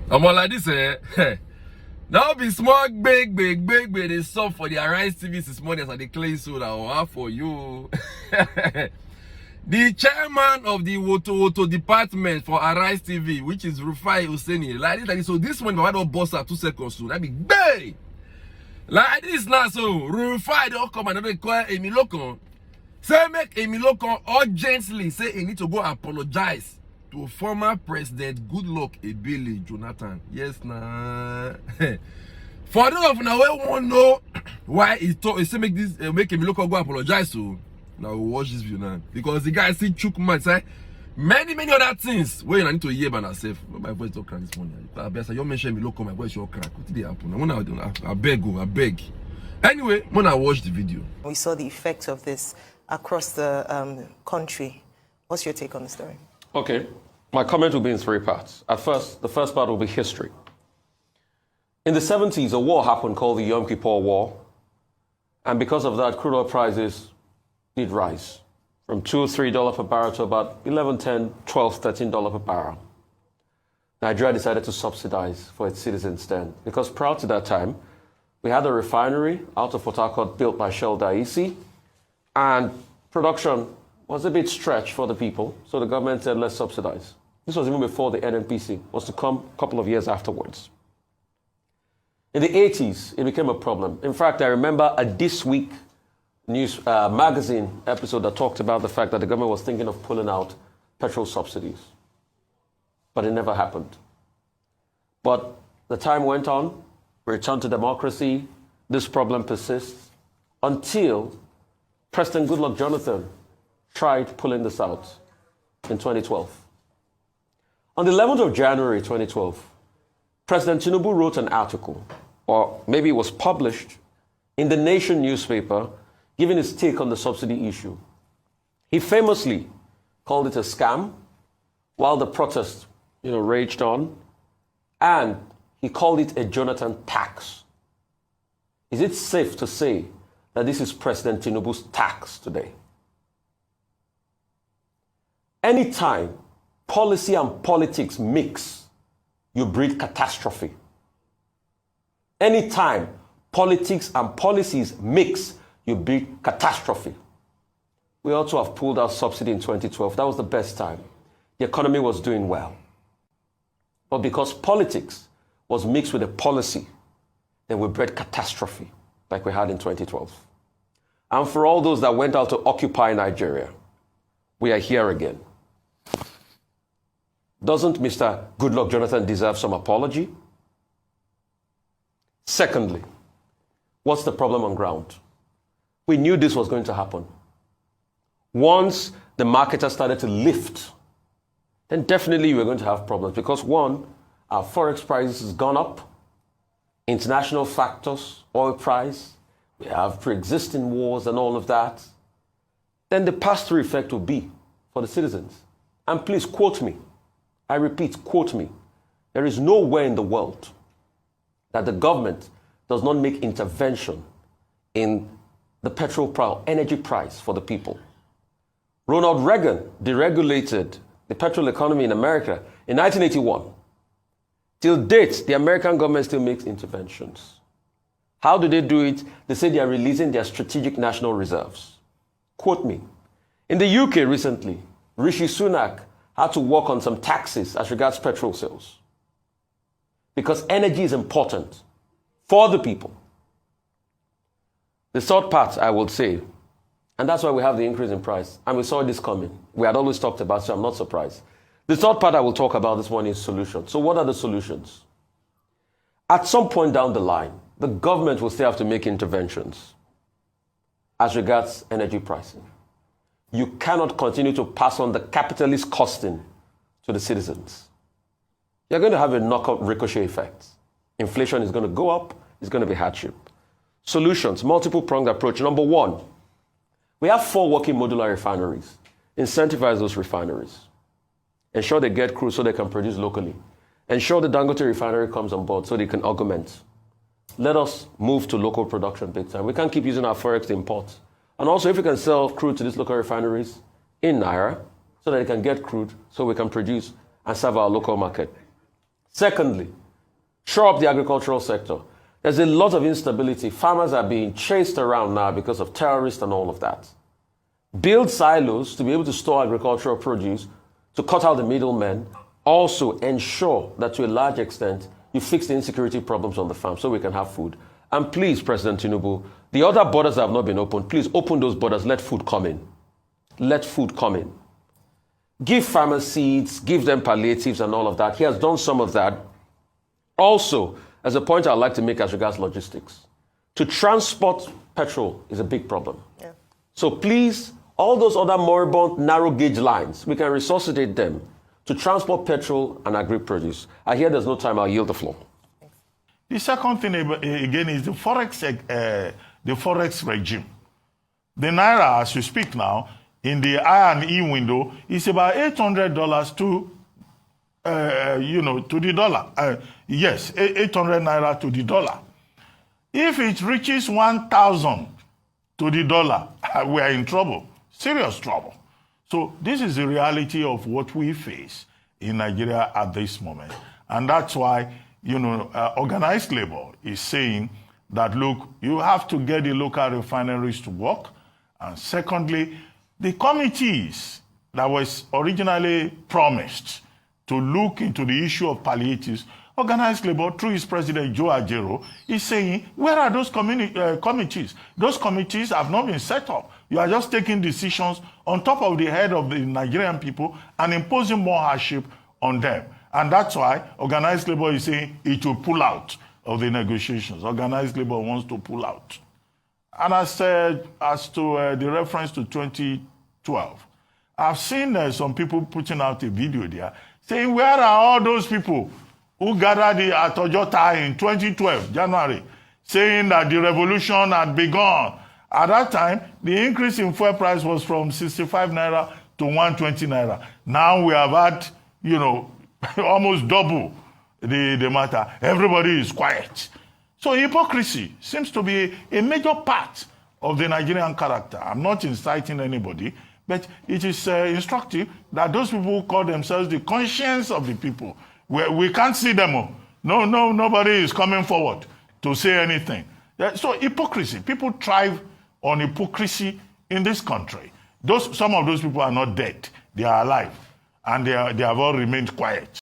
I'm all like this, eh? Now be small, big, they sub for the Arise TV this morning as the clay soda or half for you. The chairman of the WOTO WOTO department for Arise TV, which is Rufai Useni, like this. So this one, I don't boss at 2 seconds soon. That be big. Like this now, so Rufai don't come and they call Emi Lokon. Say make Emi Lokon urgently say he need to go apologize to former President Goodluck Jonathan. Yes, nah. For those of now we won't know why he say make this make Emi Lokon go apologize to. Now we'll watch this video now. Because the guy see chook man say many other things where you need to hear by yourself. My voice don't crack this morning. I best you mention me look my voice your crack. What did happen? I beg. Anyway, when I watch the video. We saw the effect of this across the country. What's your take on the story? Okay. My comment will be in 3 parts. At first, the first part will be history. In the 70s, a war happened called the Yom Kippur War. And because of that, crude oil prices did rise from $2 or $3 per barrel to about $11, $10, $12, $13 per barrel. Nigeria decided to subsidize for its citizens then, because prior to that time, we had a refinery out of Port Harcourt built by Shell Daisy, and production was a bit stretched for the people, so the government said, let's subsidize. This was even before the NNPC was to come a couple of years afterwards. In the 80s, it became a problem. In fact, I remember a This Week news magazine episode that talked about the fact that the government was thinking of pulling out petrol subsidies. But it never happened. But the time went on, we returned to democracy, this problem persists, until President Goodluck Jonathan tried pulling this out in 2012. On the 11th of January 2012, President Tinubu wrote an article, or maybe it was published, in the Nation newspaper, giving his take on the subsidy issue. He famously called it a scam while the protest, raged on, and he called it a Jonathan tax. Is it safe to say that this is President Tinubu's tax today? Anytime policy and politics mix, you breed catastrophe. Anytime politics and policies mix, you breed catastrophe. We also have pulled out subsidy in 2012. That was the best time. The economy was doing well. But because politics was mixed with a policy, then we bred catastrophe like we had in 2012. And for all those that went out to occupy Nigeria, we are here again. Doesn't Mr. Goodluck Jonathan deserve some apology? Secondly, what's the problem on ground? We knew this was going to happen. Once the market has started to lift, then definitely we're going to have problems because one, our forex prices has gone up, international factors, oil price, we have pre-existing wars and all of that. Then the pass-through effect will be for the citizens. And please quote me. I repeat, quote me. There is nowhere in the world that the government does not make intervention in the petrol price, energy price for the people. Ronald Reagan deregulated the petrol economy in America in 1981. Till date, the American government still makes interventions. How do they do it? They say they are releasing their strategic national reserves. Quote me. In the UK recently, Rishi Sunak had to work on some taxes as regards petrol sales. Because energy is important for the people. The third part, I would say, and that's why we have the increase in price. And we saw this coming. We had always talked about it, so I'm not surprised. The third part I will talk about this morning is solutions. So what are the solutions? At some point down the line, the government will still have to make interventions as regards energy pricing. You cannot continue to pass on the capitalist costing to the citizens. You're going to have a knockout ricochet effect. Inflation is going to go up. It's going to be hardship. Solutions, multiple-pronged approach. Number one, we have 4 working modular refineries. Incentivize those refineries. Ensure they get crude so they can produce locally. Ensure the Dangote refinery comes on board so they can augment. Let us move to local production big time. We can't keep using our forex to import. And also, if we can sell crude to these local refineries in Naira so that they can get crude so we can produce and serve our local market. Secondly, shore up the agricultural sector. There's a lot of instability. Farmers are being chased around now because of terrorists and all of that. Build silos to be able to store agricultural produce, to cut out the middlemen. Also ensure that to a large extent, you fix the insecurity problems on the farm so we can have food. And please, President Tinubu, the other borders that have not been opened, please open those borders, let food come in. Let food come in. Give farmers seeds, give them palliatives and all of that. He has done some of that. Also, as a point I'd like to make as regards logistics, to transport petrol is a big problem. Yeah. So please, all those other moribund narrow gauge lines, we can resuscitate them to transport petrol and agri-produce. I hear there's no time, I'll yield the floor. The second thing again is the forex regime. The naira, as you speak now, in the I and E window, is about $800 to to the dollar. Yes, 800 naira to the dollar. If it reaches 1,000 to the dollar, we are in trouble, serious trouble. So this is the reality of what we face in Nigeria at this moment. And that's why, organized labor is saying that, look, you have to get the local refineries to work. And secondly, the committees that was originally promised to look into the issue of palliatives, organized labor, through its president, Joe Ajero, is saying, where are those committees? Those committees have not been set up. You are just taking decisions on top of the head of the Nigerian people and imposing more hardship on them. And that's why organized labor is saying it will pull out of the negotiations. Organized labor wants to pull out. And as to the reference to 2012, I've seen some people putting out a video there saying, where are all those people who gathered at Ojota in 2012, January, saying that the revolution had begun? At that time, the increase in fuel price was from 65 naira to 120 naira. Now we have had, almost double the matter. Everybody is quiet. So hypocrisy seems to be a major part of the Nigerian character. I'm not inciting anybody, but it is instructive that those people who call themselves the conscience of the people, we can't see them. Nobody is coming forward to say anything. So hypocrisy, people thrive on hypocrisy in this country. Some of those people are not dead, they are alive, and they have all remained quiet.